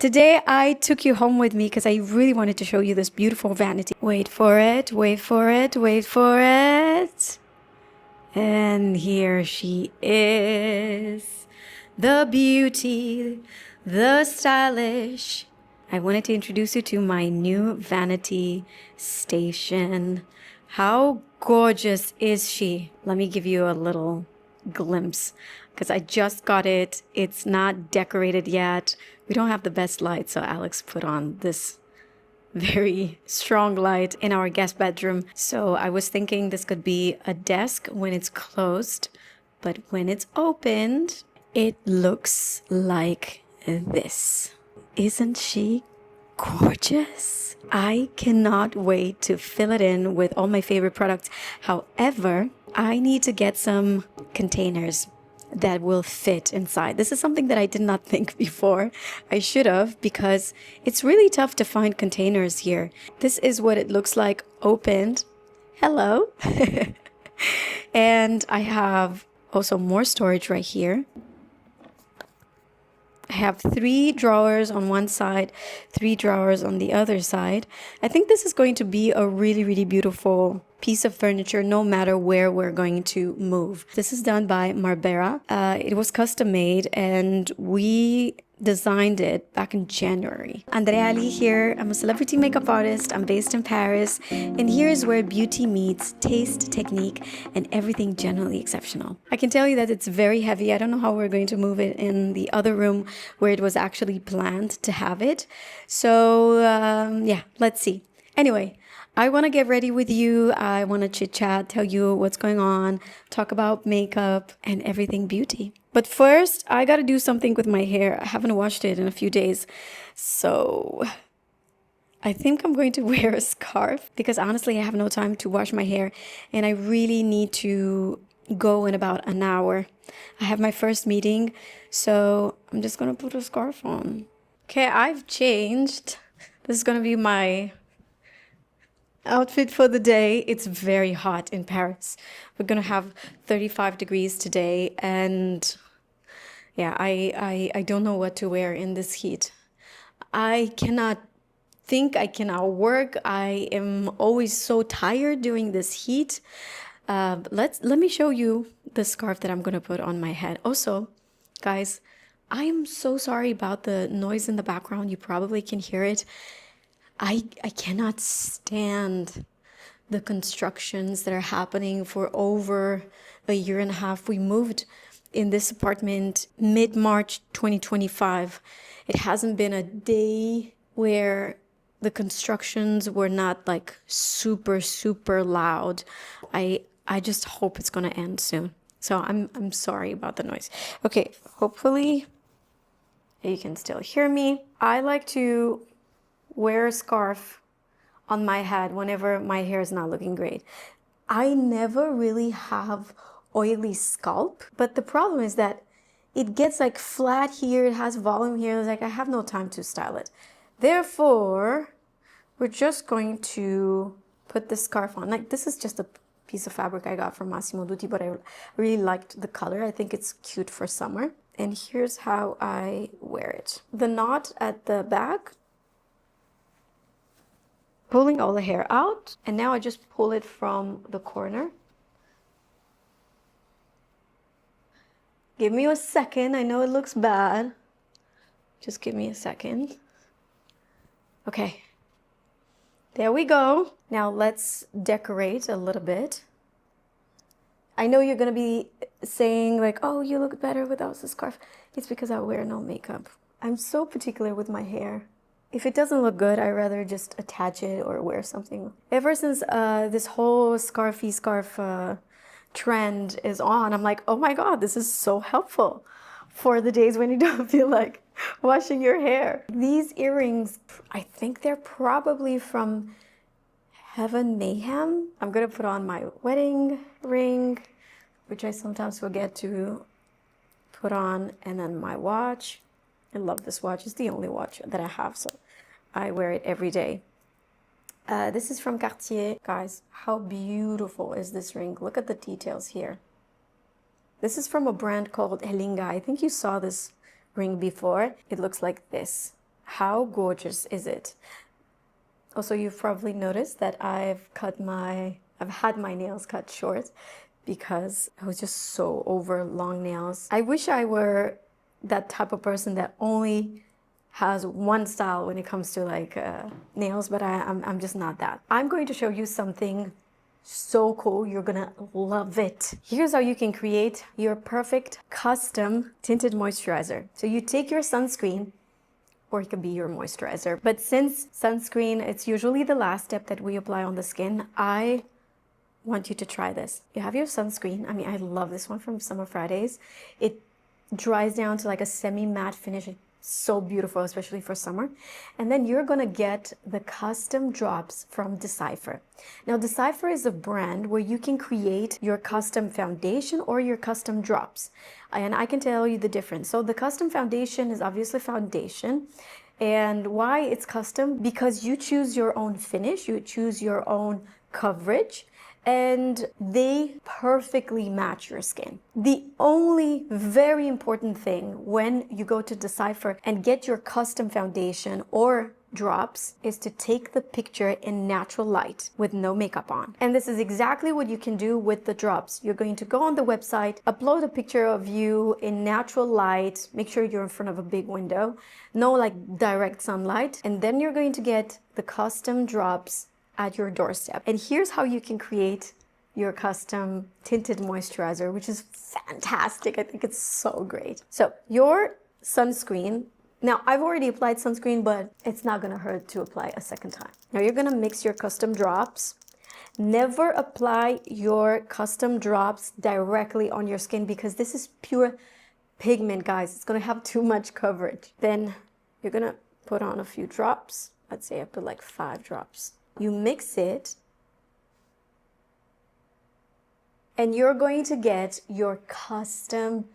Today I took you home with me because I really wanted to show you this beautiful vanity. Wait for it, wait for it, wait for it. And here she is. The beauty, the stylish. I wanted to introduce you to my new vanity station. How gorgeous is she? Let me give you a little glimpse because I just got it. It's not decorated yet. We don't have the best light, so Alex put on this very strong light in our guest bedroom. So I was thinking this could be a desk when it's closed, but when it's opened, it looks like this. Isn't she gorgeous? I cannot wait to fill it in with all my favorite products. However, I need to get some containers that will fit inside. This is something that I did not think before. I should have, because it's really tough to find containers here. This is what it looks like opened. Hello. And I have also more storage right here. I have 3 drawers on one side, 3 drawers on the other side. I think this is going to be a really, really beautiful piece of furniture no matter where we're going to move. This is done by Marlow. It was custom made and we designed it back in January. Andreea here. I'm a celebrity makeup artist. I'm based in Paris, and here's where beauty meets taste, technique, and everything generally exceptional. I can tell you that it's very heavy. I don't know how we're going to move it in the other room where it was actually planned to have it. So yeah, let's see. Anyway, I want to get ready with you. I want to chit chat, tell you what's going on, talk about makeup and everything beauty. But first, I got to do something with my hair. I haven't washed it in a few days. So I think I'm going to wear a scarf because honestly, I have no time to wash my hair and I really need to go in about an hour. I have my first meeting, so I'm just going to put a scarf on. Okay, I've changed. This is going to be my outfit for the day. It's very hot in Paris. We're gonna have 35 degrees today, and yeah, I don't know what to wear in this heat. I cannot think, I cannot work. I am always so tired during this heat. Let me show you the scarf that I'm gonna put on my head. Also, guys, I am so sorry about the noise in the background. You probably can hear it. I cannot stand the constructions that are happening for over a year and a half. We moved in this apartment mid-March 2025. It hasn't been a day where the constructions were not like super, super loud. I just hope it's gonna end soon. So I'm sorry about the noise. Okay, hopefully you can still hear me. I like to wear a scarf on my head whenever my hair is not looking great. I never really have oily scalp, but the problem is that it gets like flat here, it has volume here, it's like I have no time to style it. Therefore, we're just going to put this scarf on. Like, this is just a piece of fabric I got from Massimo Dutti, but I really liked the color. I think it's cute for summer. And here's how I wear it. The knot at the back, pulling all the hair out, and now I just pull it from the corner. Give me a second. I know it looks bad. Just give me a second. Okay. There we go. Now let's decorate a little bit. I know you're gonna be saying like, oh, you look better without the scarf. It's because I wear no makeup. I'm so particular with my hair. If it doesn't look good, I'd rather just attach it or wear something. Ever since this whole scarf trend is on, I'm like, oh my God, this is so helpful for the days when you don't feel like washing your hair. These earrings, I think they're probably from Mayhem. I'm gonna put on my wedding ring, which I sometimes forget to put on, and then my watch. I love this watch. It's the only watch that I have, so I wear it every day. This is from Cartier. Guys, how beautiful is this ring? Look at the details here. This is from a brand called Helinga. I think you saw this ring before. It looks like this. How gorgeous is it? Also, you've probably noticed that I've had my nails cut short because I was just so over long nails. I wish I were that type of person that only has one style when it comes to like nails, but I'm just not that. I'm going to show you something so cool. You're gonna love it. Here's how you can create your perfect custom tinted moisturizer. So you take your sunscreen, or it could be your moisturizer. But since sunscreen, it's usually the last step that we apply on the skin, I want you to try this. You have your sunscreen. I mean, I love this one from Summer Fridays. It dries down to like a semi-matte finish. It's so beautiful, especially for summer. And then you're gonna get the custom drops from Dcypher. Now, Dcypher is a brand where you can create your custom foundation or your custom drops. And I can tell you the difference. So the custom foundation is obviously foundation. And why it's custom? Because you choose your own finish, you choose your own coverage, and they perfectly match your skin. The only very important thing when you go to Dcypher and get your custom foundation or drops is to take the picture in natural light with no makeup on. And this is exactly what you can do with the drops. You're going to go on the website, upload a picture of you in natural light, make sure you're in front of a big window, no like direct sunlight, and then you're going to get the custom drops at your doorstep. And here's how you can create your custom tinted moisturizer, which is fantastic. I think it's so great. So your sunscreen, now I've already applied sunscreen, but it's not gonna hurt to apply a second time. Now you're gonna mix your custom drops. Never apply your custom drops directly on your skin because this is pure pigment, guys. It's gonna have too much coverage. Then you're gonna put on a few drops. I'd say I put like 5 drops. You mix it, and you're going to get your custom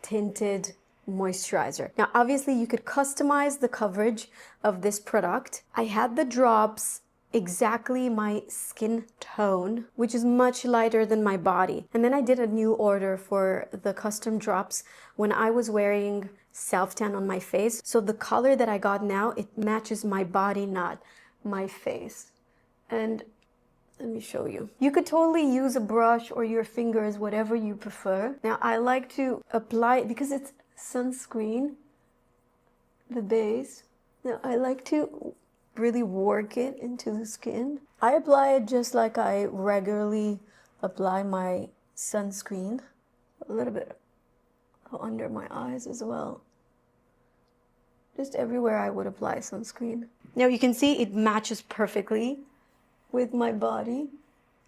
tinted moisturizer. Now, obviously, you could customize the coverage of this product. I had the drops exactly my skin tone, which is much lighter than my body. And then I did a new order for the custom drops when I was wearing self-tan on my face. So the color that I got now, it matches my body, not my face. And let me show you. You could totally use a brush or your fingers, whatever you prefer. Now I like to apply, because it's sunscreen, the base. Now I like to really work it into the skin. I apply it just like I regularly apply my sunscreen. A little bit under my eyes as well. Just everywhere I would apply sunscreen. Now you can see it matches perfectly with my body,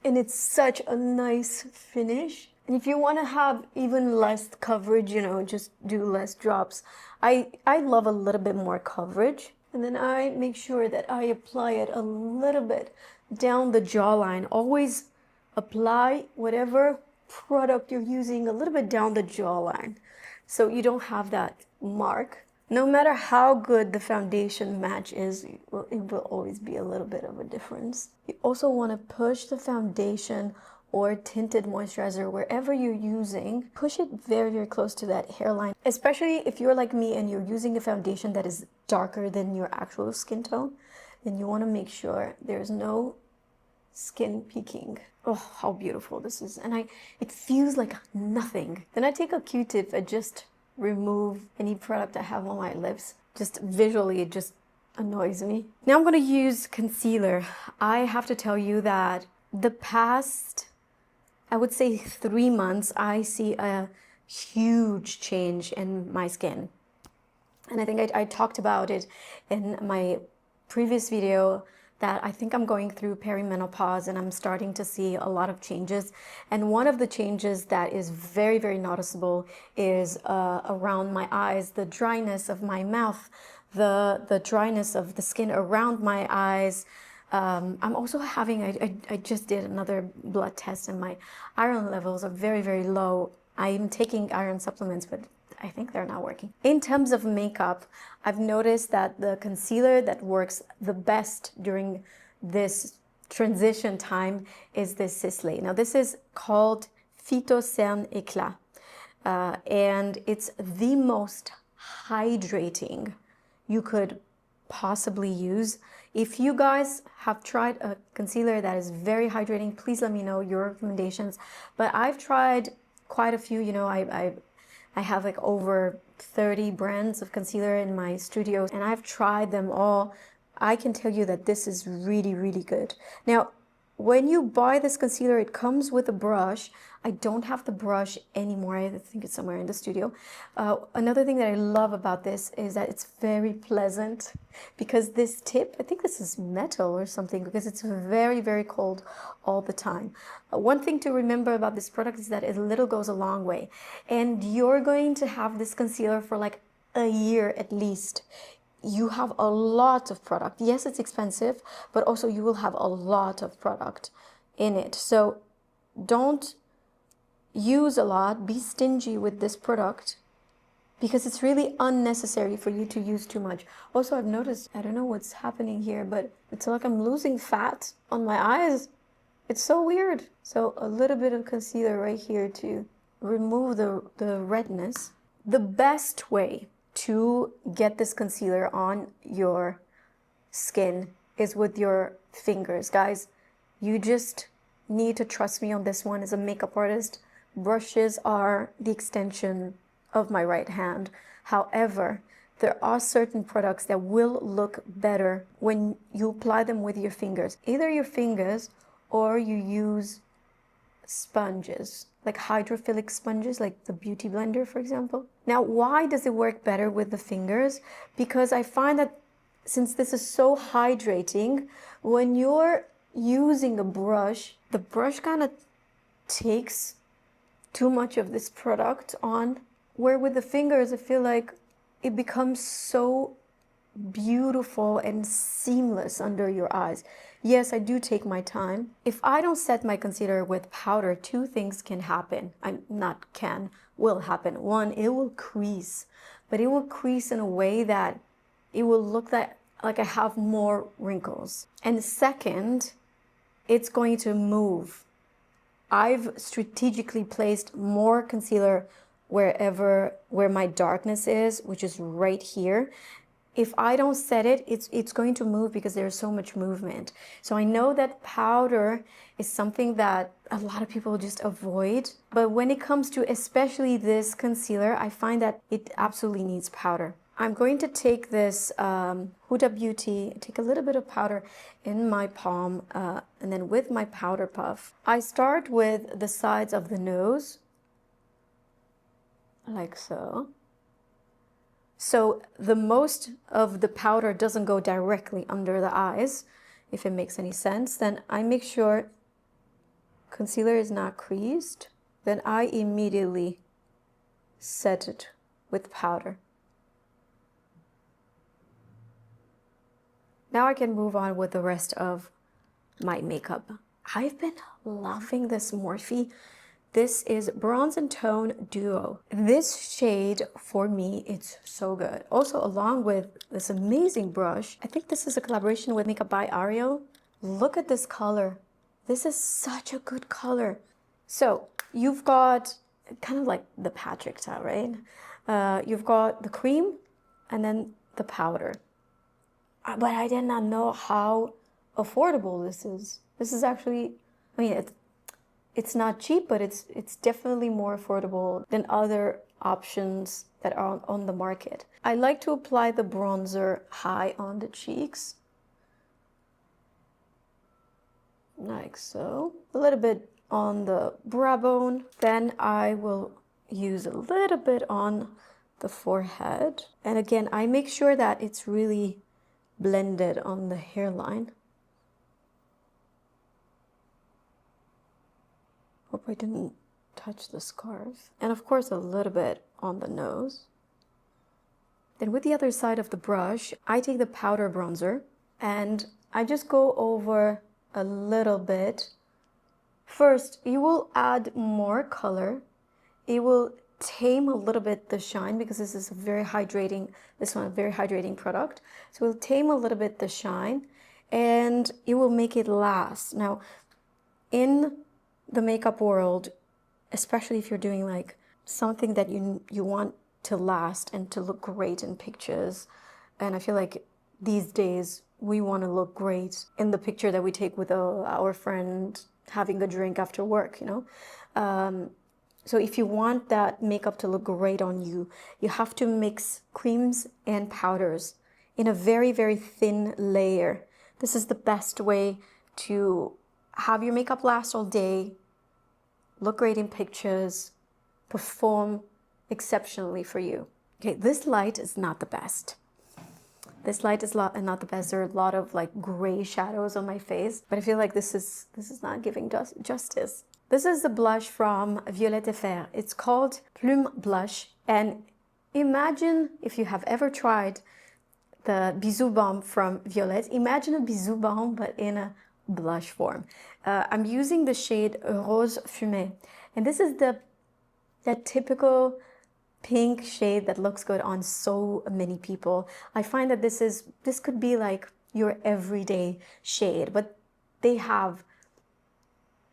and it's such a nice finish. And if you want to have even less coverage, you know, just do less drops. I love a little bit more coverage, and then I make sure that I apply it a little bit down the jawline. Always apply whatever product you're using a little bit down the jawline so you don't have that mark. No matter how good the foundation match is, it will always be a little bit of a difference. You also want to push the foundation or tinted moisturizer wherever you're using. Push it very, very close to that hairline, especially if you're like me and you're using a foundation that is darker than your actual skin tone. Then you want to make sure there's no skin peeking. Oh, how beautiful this is. And it feels like nothing. Then I take a Q-tip and just remove any product I have on my lips. Just visually, it just annoys me. Now I'm going to use concealer. I have to tell you that the past, I would say 3 months, I see a huge change in my skin. And I think I talked about it in my previous video that I think I'm going through perimenopause and I'm starting to see a lot of changes. And one of the changes that is very, very noticeable is around my eyes, the dryness of my mouth, the dryness of the skin around my eyes. I'm also having, I just did another blood test and my iron levels are very, very low. I'm taking iron supplements, but I think they're not working. In terms of makeup, I've noticed that the concealer that works the best during this transition time is this Sisley. Now this is called Phyto-Cernes Éclat, and it's the most hydrating you could possibly use. If you guys have tried a concealer that is very hydrating, please let me know your recommendations. But I've tried quite a few. You know, I have like over 30 brands of concealer in my studio, and I've tried them all. I can tell you that this is really, really good. Now, when you buy this concealer, it comes with a brush. I don't have the brush anymore. I think it's somewhere in the studio. Another thing that I love about this is that it's very pleasant, because this tip, I think this is metal or something, because it's very, very cold all the time. One thing to remember about this product is that a little goes a long way. And you're going to have this concealer for like a year at least. You have a lot of product. Yes, it's expensive, but also you will have a lot of product in it. So don't use a lot. Be stingy with this product, because it's really unnecessary for you to use too much. Also, I've noticed, I don't know what's happening here, but it's like I'm losing fat on my eyes. It's so weird. So a little bit of concealer right here to remove the redness. The best way to get this concealer on your skin is with your fingers. Guys, you just need to trust me on this one. As a makeup artist, brushes are the extension of my right hand. However, there are certain products that will look better when you apply them with your fingers. Either your fingers, or you use sponges, like hydrophilic sponges, like the Beauty Blender, for example. Now, why does it work better with the fingers? Because I find that since this is so hydrating, when you're using a brush, the brush kind of takes too much of this product on, where with the fingers, I feel like it becomes so beautiful and seamless under your eyes. Yes, I do take my time. If I don't set my concealer with powder, two things can happen. Will happen. One, it will crease, but it will crease in a way that it will look like I have more wrinkles. And second, it's going to move. I've strategically placed more concealer where my darkness is, which is right here. If I don't set it, it's going to move because there's so much movement. So I know that powder is something that a lot of people just avoid. But when it comes to especially this concealer, I find that it absolutely needs powder. I'm going to take this Huda Beauty, take a little bit of powder in my palm, and then with my powder puff, I start with the sides of the nose, like so. So the most of the powder doesn't go directly under the eyes, if it makes any sense. Then I make sure concealer is not creased. Then I immediately set it with powder. Now I can move on with the rest of my makeup. I've been loving this Morphe. This is Bronze and Tone Duo. This shade, for me, it's so good. Also, along with this amazing brush, I think this is a collaboration with Makeup by Ariel. Look at this color. This is such a good color. So you've got kind of like the Patrick style, right? You've got the cream and then the powder. But I did not know how affordable this is. This is actually, I mean, it's not cheap, but it's definitely more affordable than other options that are on the market. I like to apply the bronzer high on the cheeks, like so. A little bit on the brow bone. Then I will use a little bit on the forehead. And again, I make sure that it's really blended on the hairline. Hope I didn't touch the scarf. And of course, a little bit on the nose. Then with the other side of the brush, I take the powder bronzer and I just go over a little bit. First, you will add more color. It will tame a little bit the shine because this is a very hydrating, a very hydrating product. So it will tame a little bit the shine and it will make it last. Now, in the makeup world, especially if you're doing like something that you want to last and to look great in pictures, and I feel like these days we want to look great in the picture that we take with our friend having a drink after work, you know. So if you want that makeup to look great on you, you have to mix creams and powders in a very, very thin layer. This is the best way to have your makeup last all day, look great in pictures, perform exceptionally for you. Okay, this light is not the best. This light is not the best. There are a lot of like gray shadows on my face, but I feel like this is not giving justice. This is the blush from Violette Fer. It's called Plume Blush, and imagine if you have ever tried the Bisou Balm from Violette. Imagine a Bisou Balm but in a blush form. I'm using the shade Rose Fumé, and this is that typical pink shade that looks good on so many people. I find that this could be like your everyday shade, but they have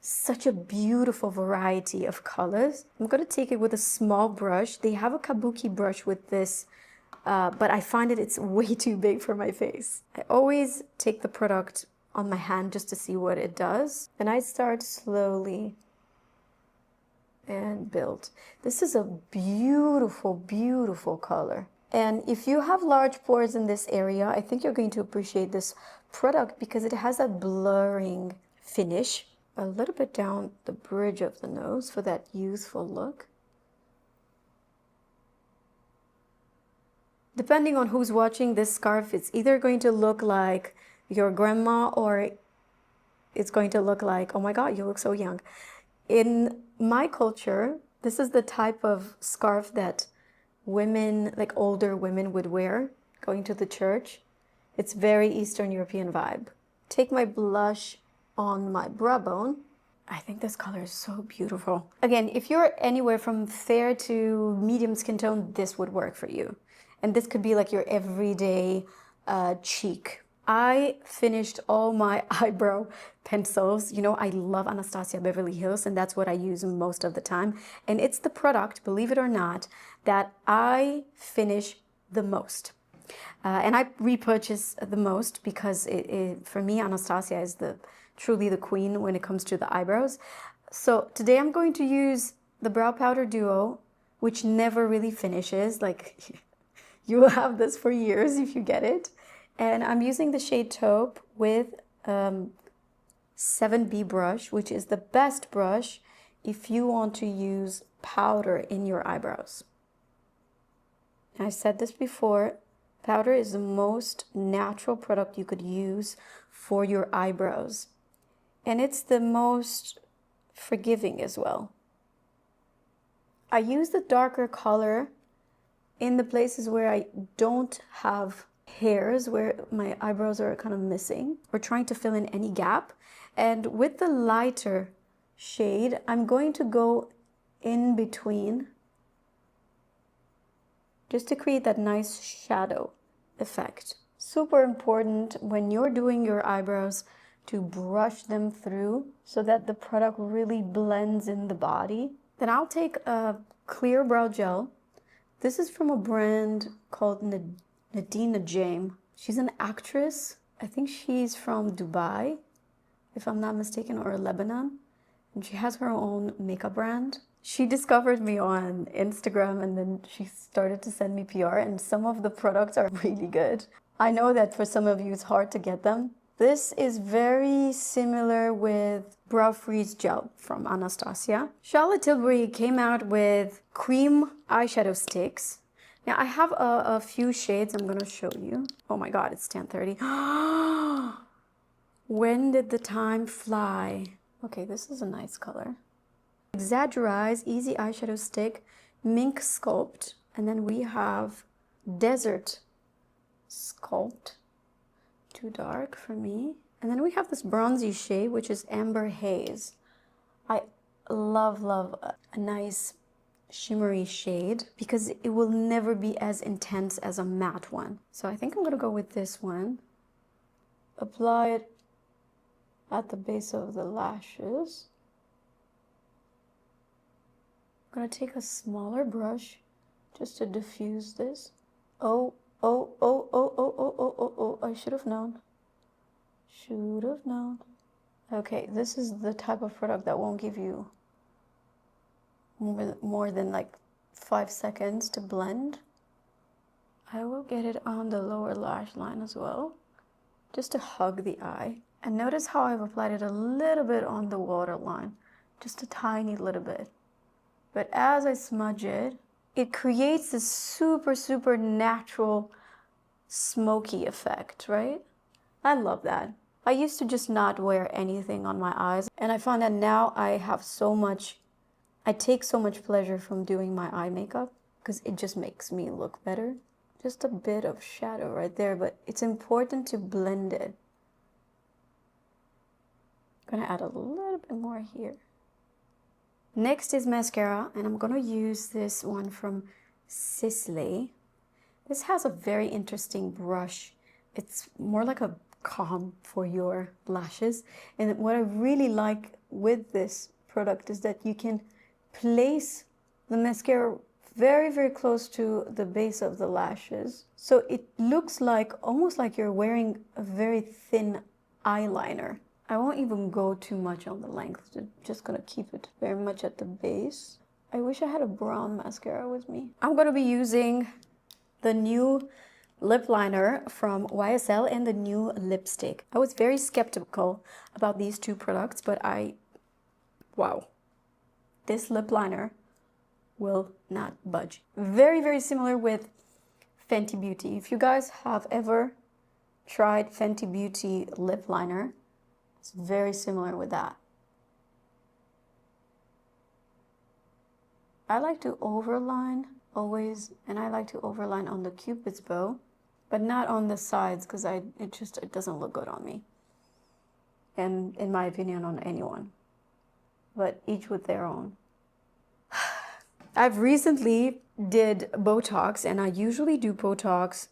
such a beautiful variety of colors. I'm going to take it with a small brush. They have a kabuki brush with this, but I find it's way too big for my face. I always take the product on my hand just to see what it does, and I start slowly and build. This is a beautiful, beautiful color. And if you have large pores in this area, I think you're going to appreciate this product because it has a blurring finish. A little bit down the bridge of the nose for that youthful look. Depending on who's watching this scarf, it's either going to look like your grandma or it's going to look like, oh my God, you look so young. In my culture, this is the type of scarf that women, like older women, would wear going to the church. It's very Eastern European vibe. Take my blush on my brow bone. I think this color is so beautiful. Again, if you're anywhere from fair to medium skin tone, this would work for you. And this could be like your everyday cheek. I finished all my eyebrow pencils. You know, I love Anastasia Beverly Hills, and that's what I use most of the time. And it's the product, believe it or not, that I finish the most. And I repurchase the most because for me, Anastasia is truly the queen when it comes to the eyebrows. So today I'm going to use the Brow Powder Duo, which never really finishes. Like, you will have this for years if you get it. And I'm using the shade Taupe with 7B brush, which is the best brush if you want to use powder in your eyebrows. I said this before, powder is the most natural product you could use for your eyebrows. And it's the most forgiving as well. I use the darker color in the places where I don't have hairs, where my eyebrows are kind of missing, or trying to fill in any gap. And with the lighter shade, I'm going to go in between just to create that nice shadow effect. Super important when you're doing your eyebrows to brush them through so that the product really blends in the body. Then I'll take a clear brow gel. This is from a brand called Nadine James. She's an actress. I think she's from Dubai, if I'm not mistaken, or Lebanon. And she has her own makeup brand. She discovered me on Instagram and then she started to send me PR, and some of the products are really good. I know that for some of you it's hard to get them. This is very similar with Brow Freeze Gel from Anastasia. Charlotte Tilbury came out with cream eyeshadow sticks. Now I have a few shades I'm gonna show you. Oh my God, it's 10:30. When did the time fly? Okay, this is a nice color. Exaggerize Easy Eyeshadow Stick, Mink Sculpt, and then we have Desert Sculpt. Too dark for me. And then we have this bronzy shade, which is Amber Haze. I love a nice shimmery shade because it will never be as intense as a matte one. So I think I'm gonna go with this one. Apply it at the base of the lashes. I'm gonna take a smaller brush just to diffuse this. Oh Oh, oh, oh, oh, oh, oh, oh, oh, I should have known. Should have known. Okay, this is the type of product that won't give you more than like 5 seconds to blend. I will get it on the lower lash line as well, just to hug the eye. And notice how I've applied it a little bit on the waterline, just a tiny little bit. But as I smudge it, it creates this super, super natural smoky effect, right? I love that. I used to just not wear anything on my eyes, and I found that now I take so much pleasure from doing my eye makeup because it just makes me look better. Just a bit of shadow right there, but it's important to blend it. I'm gonna add a little bit more here. Next is mascara, and I'm gonna use this one from Sisley. This has a very interesting brush. It's more like a comb for your lashes. And what I really like with this product is that you can place the mascara very, very close to the base of the lashes. So it looks like almost like you're wearing a very thin eyeliner. I won't even go too much on the length. I'm just gonna keep it very much at the base. I wish I had a brown mascara with me. I'm gonna be using the new lip liner from YSL and the new lipstick. I was very skeptical about these two products, but wow. This lip liner will not budge. Very, very similar with Fenty Beauty. If you guys have ever tried Fenty Beauty lip liner, it's very similar with that. I like to overline always, and I like to overline on the Cupid's bow, but not on the sides because it doesn't look good on me. And in my opinion, on anyone. But each with their own. I've recently did Botox, and I usually do Botox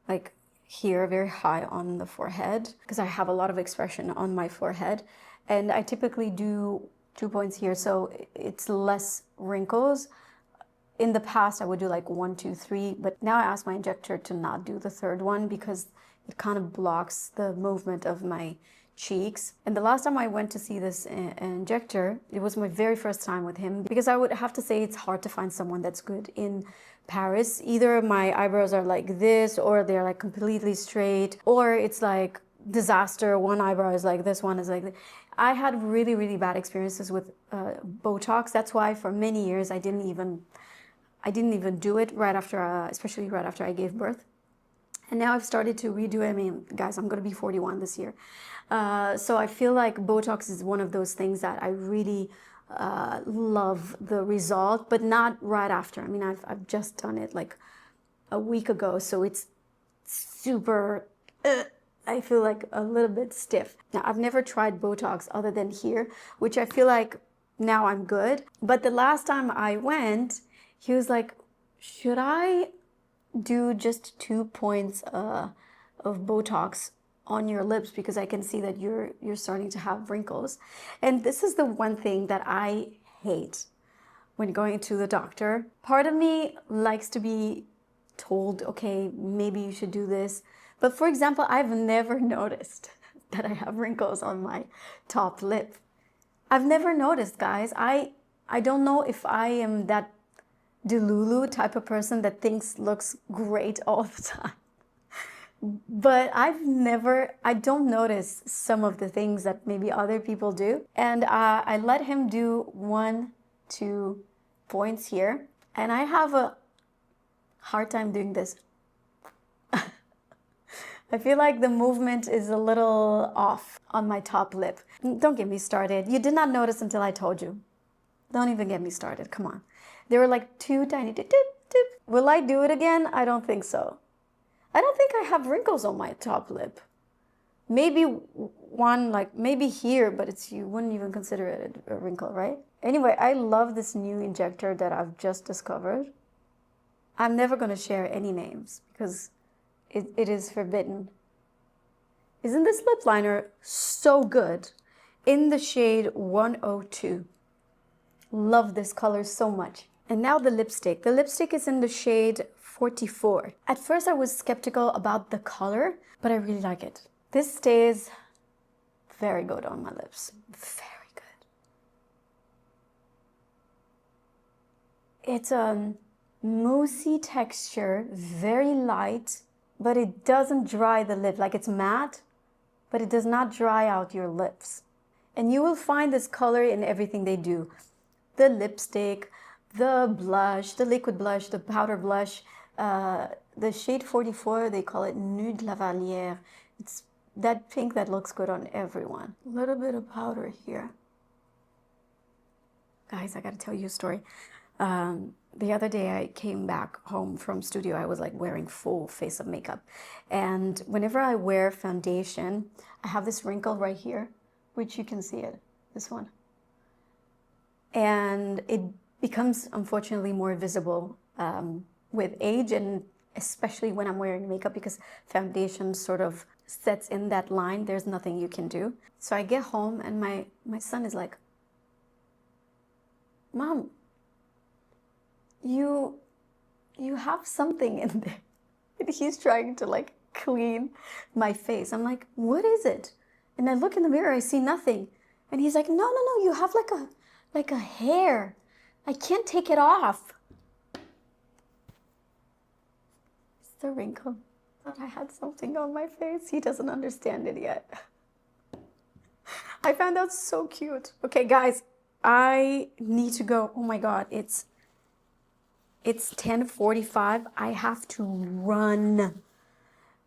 like here, very high on the forehead, because I have a lot of expression on my forehead. And I typically do 2 points here, so it's less wrinkles. In the past, I would do like 1, 2, 3, but now I asked my injector to not do the third one because it kind of blocks the movement of my cheeks. And the last time I went to see this injector, it was my very first time with him, because I would have to say it's hard to find someone that's good in Paris. Either my eyebrows are like this, or they're like completely straight, or it's like disaster. One eyebrow is like this, one is like this. I had really, really bad experiences with Botox. That's why for many years I didn't even do it right after, especially right after I gave birth. And now I've started to redo it. I mean, guys, I'm going to be 41 this year. So I feel like Botox is one of those things that I really love the result, but not right after. I mean, I've just done it like a week ago, so it's super, I feel like a little bit stiff. Now, I've never tried Botox other than here, which I feel like now I'm good. But the last time I went, he was like, should I do just 2 points of Botox on your lips, because I can see that you're starting to have wrinkles. And this is the one thing that I hate when going to the doctor. Part of me likes to be told, okay, maybe you should do this. But for example, I've never noticed that I have wrinkles on my top lip. I've never noticed, guys. I don't know if I am that Delulu type of person that thinks looks great all the time. But I don't notice some of the things that maybe other people do. And I let him do 1, 2 points here. And I have a hard time doing this. I feel like the movement is a little off on my top lip. Don't get me started. You did not notice until I told you. Don't even get me started. Come on. There were like 2 tiny dip, dip. Will I do it again? I don't think so. I don't think I have wrinkles on my top lip. Maybe one, like maybe here, but you wouldn't even consider it a wrinkle, right? Anyway, I love this new injector that I've just discovered. I'm never going to share any names because it is forbidden. Isn't this lip liner so good? In the shade 102. Love this color so much. And now the lipstick. The lipstick is in the shade 44. At first I was skeptical about the color, but I really like it. This stays very good on my lips. Very good. It's a moussey texture, very light, but it doesn't dry the lip. Like, it's matte, but it does not dry out your lips. And you will find this color in everything they do. The lipstick, the blush, the liquid blush, the powder blush, the shade 44, they call it Nude Lavalière. It's that pink that looks good on everyone. A little bit of powder here. Guys, I gotta tell you a story. The other day I came back home from studio. I was like wearing full face of makeup. And whenever I wear foundation, I have this wrinkle right here, which you can see it, this one. And it becomes, unfortunately, more visible with age, and especially when I'm wearing makeup, because foundation sort of sets in that line. There's nothing you can do. So I get home and my son is like, Mom, you have something in there. And he's trying to like clean my face. I'm like, what is it? And I look in the mirror, I see nothing. And he's like, no, you have like a hair. I can't take it off. It's the wrinkle. Thought I had something on my face. He doesn't understand it yet. I found out so cute. Okay, guys, I need to go. Oh my God, it's 10:45. I have to run.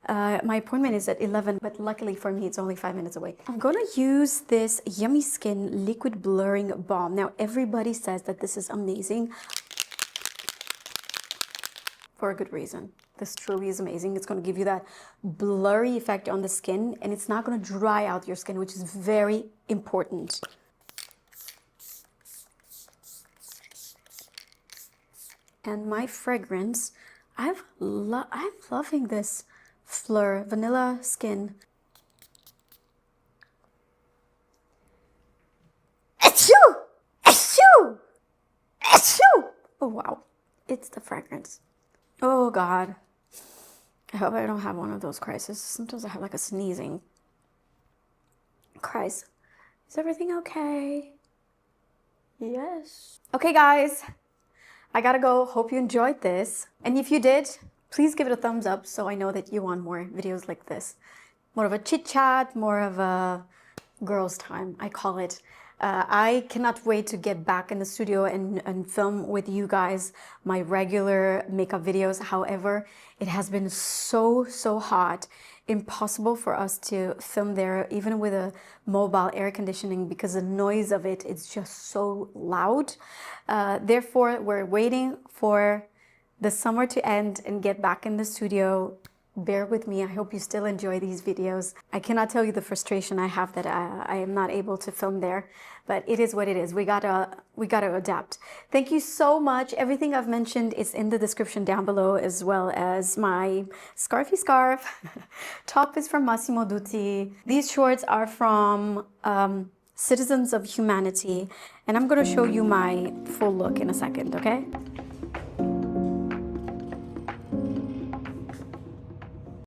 My appointment is at 11, but luckily for me, it's only 5 minutes away. I'm gonna use this Yummy Skin Liquid Blurring Balm. Now, everybody says that this is amazing for a good reason. This truly is amazing. It's gonna give you that blurry effect on the skin, and it's not gonna dry out your skin, which is very important. And my fragrance, I'm loving this Fleur Vanilla Skin. Achoo! Achoo! Achoo! Oh wow, it's the fragrance. Oh God, I hope I don't have one of those crises. Sometimes I have like a sneezing crisis. Is everything okay? Yes. Okay guys, I gotta go. Hope you enjoyed this. And if you did, please give it a thumbs up so I know that you want more videos like this. More of a chit chat, more of a girls' time, I call it. I cannot wait to get back in the studio and film with you guys my regular makeup videos. However, it has been so hot, impossible for us to film there, even with a mobile air conditioning, because the noise of it is just so loud. Therefore, we're waiting for the summer to end and get back in the studio. Bear with me. I hope you still enjoy these videos. I cannot tell you the frustration I have that I am not able to film there, but it is what it is. We gotta adapt. Thank you so much. Everything I've mentioned is in the description down below, as well as my scarfy scarf. Top is from Massimo Dutti. These shorts are from Citizens of Humanity, and I'm gonna show you my full look in a second, okay?